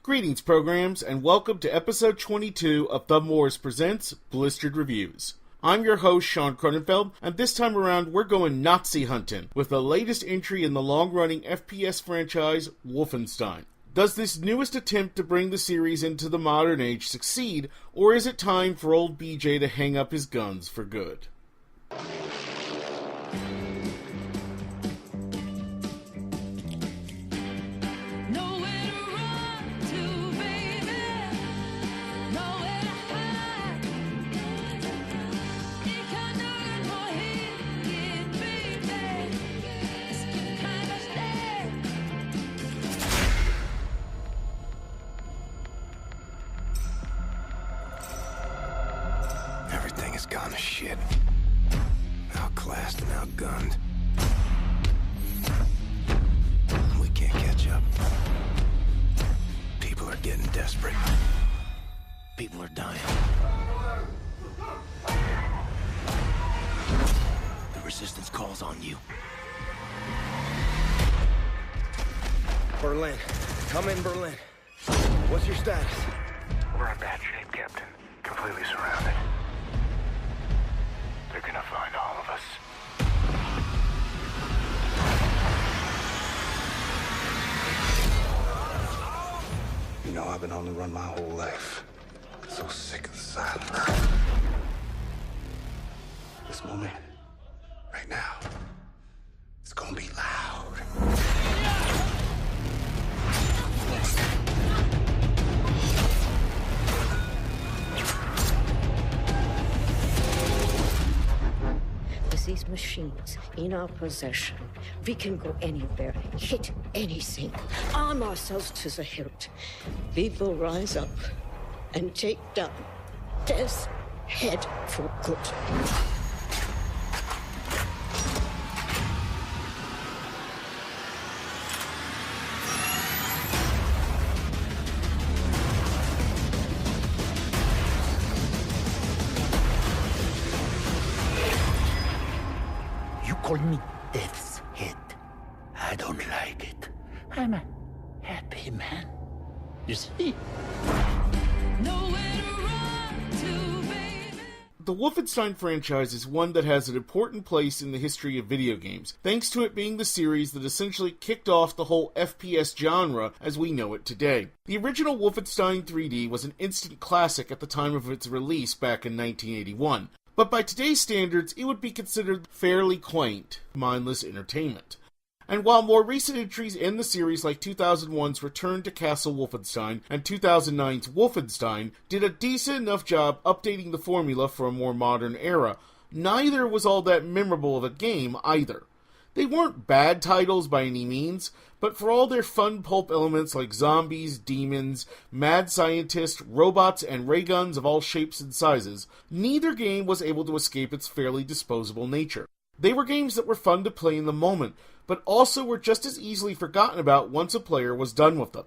Greetings, programs, and welcome to episode 22 of Thumb Wars Presents Blistered Reviews. I'm your host, Sean Cronenfeld, and this time around we're going Nazi hunting with the latest entry in the long-running FPS franchise, Wolfenstein. Does this newest attempt to bring the series into the modern age succeed, or is it time for old BJ to hang up his guns for good? Everything has gone to shit. Outclassed and outgunned. We can't catch up. People are getting desperate. People are dying. The resistance calls on you. Berlin. Come in, Berlin. What's your status? We're in bad shape, Captain. Completely surrounded. They're gonna find all of us. You know, I've been on the run my whole life. So sick of the silence. This moment, right now, it's gonna be loud. These machines in our possession, we can go anywhere, hit anything, arm ourselves to the hilt. We will rise up and take down Death's head for good. Call me Death's Head. I don't like it. I'm a happy man. You see? The Wolfenstein franchise is one that has an important place in the history of video games, thanks to it being the series that essentially kicked off the whole FPS genre as we know it today. The original Wolfenstein 3D was an instant classic at the time of its release back in 1981. But by today's standards, it would be considered fairly quaint, mindless entertainment. And while more recent entries in the series like 2001's Return to Castle Wolfenstein and 2009's Wolfenstein did a decent enough job updating the formula for a more modern era, neither was all that memorable of a game either. They weren't bad titles by any means, but for all their fun pulp elements like zombies, demons, mad scientists, robots, and ray guns of all shapes and sizes, neither game was able to escape its fairly disposable nature. They were games that were fun to play in the moment, but also were just as easily forgotten about once a player was done with them.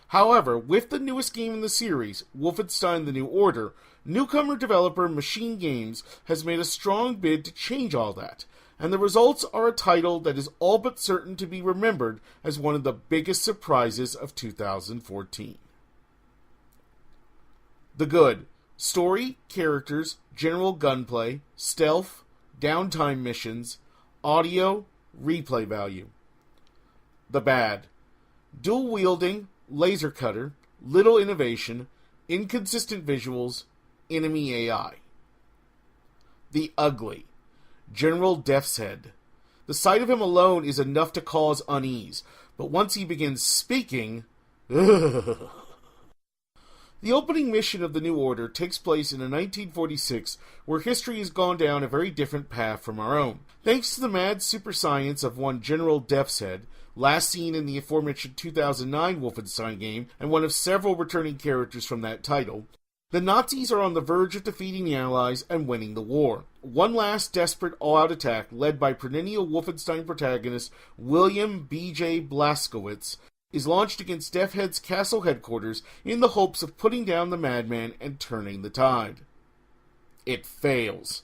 However, with the newest game in the series, Wolfenstein: The New Order, newcomer developer Machine Games has made a strong bid to change all that. And the results are a title that is all but certain to be remembered as one of the biggest surprises of 2014. The good: story, characters, general gunplay, stealth, downtime missions, audio, replay value. The bad: dual wielding, laser cutter, little innovation, inconsistent visuals, enemy AI. The ugly: General Death's Head. The sight of him alone is enough to cause unease, but once he begins speaking, ugh. The opening mission of the New Order takes place in a 1946 where history has gone down a very different path from our own. Thanks to the mad super science of one General Death's Head, last seen in the aforementioned 2009 Wolfenstein game and one of several returning characters from that title, the Nazis are on the verge of defeating the Allies and winning the war. One last desperate all-out attack led by perennial Wolfenstein protagonist William B.J. Blazkowicz is launched against Death's Head's castle headquarters in the hopes of putting down the madman and turning the tide. It fails,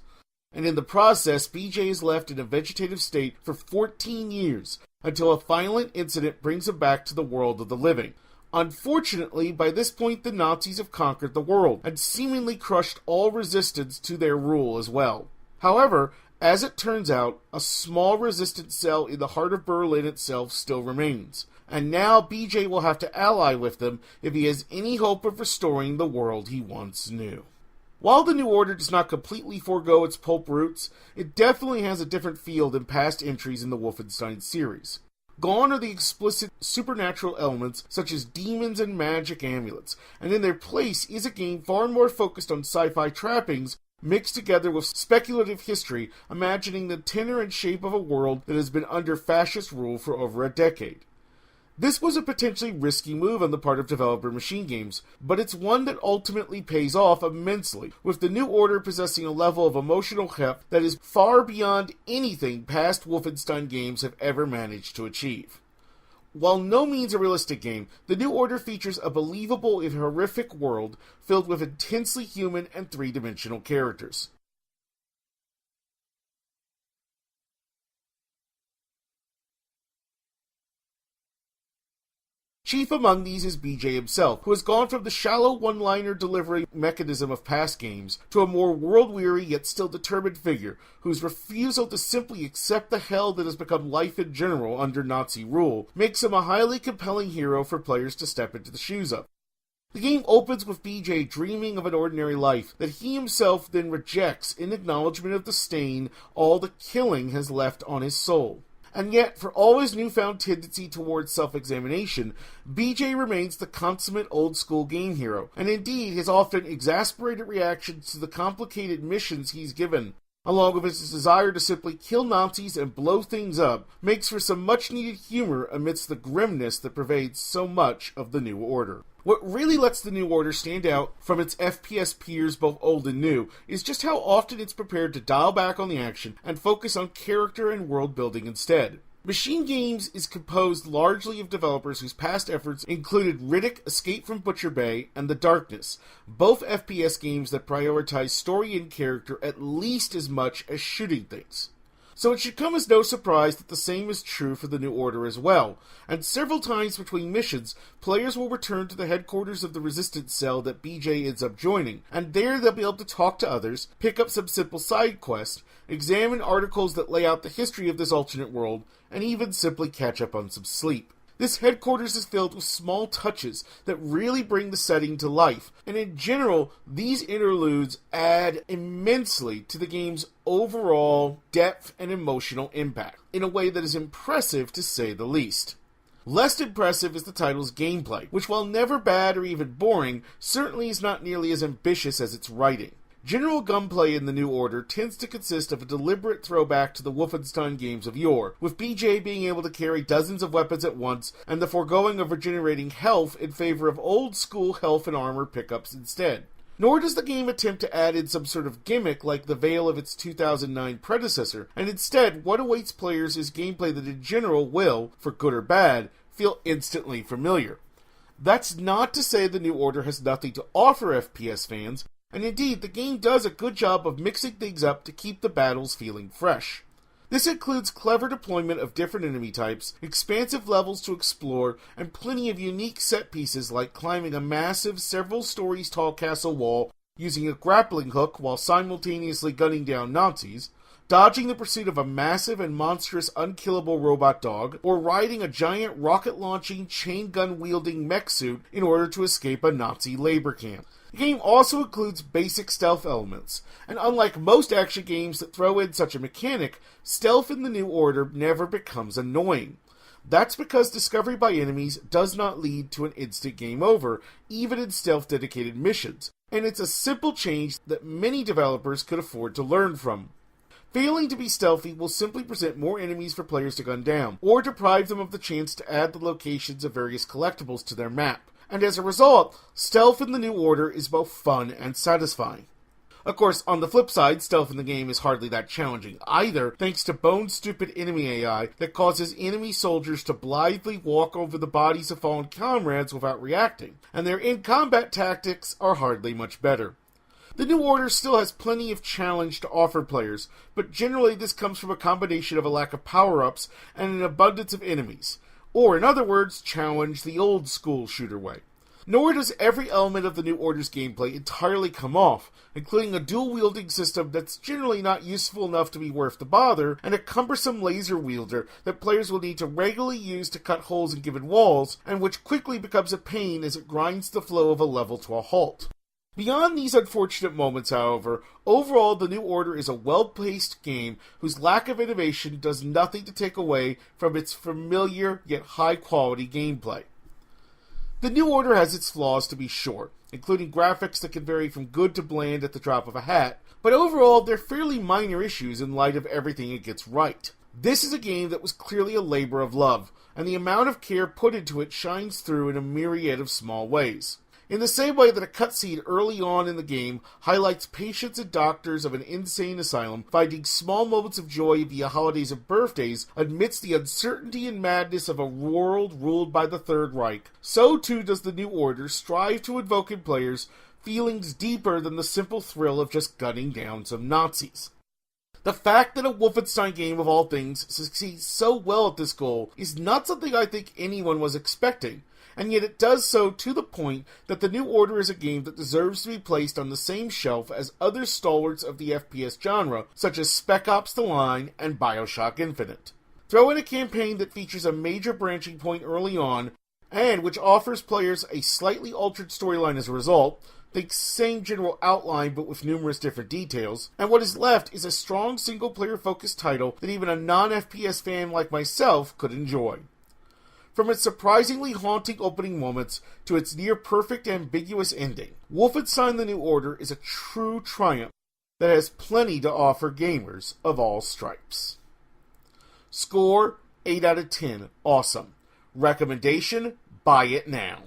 and in the process BJ is left in a vegetative state for 14 years until a violent incident brings him back to the world of the living. Unfortunately, by this point the Nazis have conquered the world, and seemingly crushed all resistance to their rule as well. However, as it turns out, a small resistance cell in the heart of Berlin itself still remains, and now BJ will have to ally with them if he has any hope of restoring the world he once knew. While the New Order does not completely forego its pulp roots, it definitely has a different feel than past entries in the Wolfenstein series. Gone are the explicit supernatural elements such as demons and magic amulets, and in their place is a game far more focused on sci-fi trappings mixed together with speculative history, imagining the tenor and shape of a world that has been under fascist rule for over a decade. This was a potentially risky move on the part of developer Machine Games, but it's one that ultimately pays off immensely, with the New Order possessing a level of emotional heft that is far beyond anything past Wolfenstein games have ever managed to achieve. While no means a realistic game, the New Order features a believable if horrific world filled with intensely human and three-dimensional characters. Chief among these is BJ himself, who has gone from the shallow one-liner delivery mechanism of past games to a more world-weary yet still determined figure, whose refusal to simply accept the hell that has become life in general under Nazi rule makes him a highly compelling hero for players to step into the shoes of. The game opens with BJ dreaming of an ordinary life that he himself then rejects in acknowledgement of the stain all the killing has left on his soul. And yet, for all his newfound tendency towards self-examination, BJ remains the consummate old-school game hero, and indeed his often exasperated reactions to the complicated missions he's given, along with his desire to simply kill Nazis and blow things up, makes for some much-needed humor amidst the grimness that pervades so much of the New Order. What really lets the New Order stand out from its FPS peers both old and new is just how often it's prepared to dial back on the action and focus on character and world building instead. Machine Games is composed largely of developers whose past efforts included Riddick, Escape from Butcher Bay, and The Darkness, both FPS games that prioritize story and character at least as much as shooting things. So it should come as no surprise that the same is true for the New Order as well, and several times between missions, players will return to the headquarters of the resistance cell that BJ ends up joining, and there they'll be able to talk to others, pick up some simple side quests, examine articles that lay out the history of this alternate world, and even simply catch up on some sleep. This headquarters is filled with small touches that really bring the setting to life, and in general, these interludes add immensely to the game's overall depth and emotional impact, in a way that is impressive to say the least. Less impressive is the title's gameplay, which while never bad or even boring, certainly is not nearly as ambitious as its writing. General gunplay in the New Order tends to consist of a deliberate throwback to the Wolfenstein games of yore, with BJ being able to carry dozens of weapons at once and the foregoing of regenerating health in favor of old-school health and armor pickups instead. Nor does the game attempt to add in some sort of gimmick like the veil of its 2009 predecessor, and instead what awaits players is gameplay that in general will, for good or bad, feel instantly familiar. That's not to say the New Order has nothing to offer FPS fans, and indeed, the game does a good job of mixing things up to keep the battles feeling fresh. This includes clever deployment of different enemy types, expansive levels to explore, and plenty of unique set pieces like climbing a massive, several stories tall castle wall using a grappling hook while simultaneously gunning down Nazis, dodging the pursuit of a massive and monstrous unkillable robot dog, or riding a giant rocket-launching, chain-gun-wielding mech suit in order to escape a Nazi labor camp. The game also includes basic stealth elements, and unlike most action games that throw in such a mechanic, stealth in the New Order never becomes annoying. That's because discovery by enemies does not lead to an instant game over, even in stealth-dedicated missions, and it's a simple change that many developers could afford to learn from. Failing to be stealthy will simply present more enemies for players to gun down, or deprive them of the chance to add the locations of various collectibles to their map. And as a result, stealth in the New Order is both fun and satisfying. Of course, on the flip side, stealth in the game is hardly that challenging either, thanks to bone-stupid enemy AI that causes enemy soldiers to blithely walk over the bodies of fallen comrades without reacting, and their in-combat tactics are hardly much better. The New Order still has plenty of challenge to offer players, but generally this comes from a combination of a lack of power-ups and an abundance of enemies, or in other words, challenge the old school shooter way. Nor does every element of the New Order's gameplay entirely come off, including a dual-wielding system that's generally not useful enough to be worth the bother, and a cumbersome laser wielder that players will need to regularly use to cut holes in given walls, and which quickly becomes a pain as it grinds the flow of a level to a halt. Beyond these unfortunate moments, however, overall the New Order is a well-paced game whose lack of innovation does nothing to take away from its familiar yet high-quality gameplay. The New Order has its flaws, to be sure, including graphics that can vary from good to bland at the drop of a hat, but overall they're fairly minor issues in light of everything it gets right. This is a game that was clearly a labor of love, and the amount of care put into it shines through in a myriad of small ways. In the same way that a cutscene early on in the game highlights patients and doctors of an insane asylum finding small moments of joy via holidays and birthdays amidst the uncertainty and madness of a world ruled by the Third Reich, so too does the New Order strive to invoke in players feelings deeper than the simple thrill of just gunning down some Nazis. The fact that a Wolfenstein game of all things succeeds so well at this goal is not something I think anyone was expecting, and yet it does so to the point that the New Order is a game that deserves to be placed on the same shelf as other stalwarts of the FPS genre, such as Spec Ops The Line and BioShock Infinite. Throw in a campaign that features a major branching point early on, and which offers players a slightly altered storyline as a result, think same general outline but with numerous different details, and what is left is a strong single-player focused title that even a non-FPS fan like myself could enjoy. From its surprisingly haunting opening moments to its near-perfect ambiguous ending, Wolfenstein the New Order is a true triumph that has plenty to offer gamers of all stripes. Score, 8 out of 10, awesome. Recommendation, buy it now.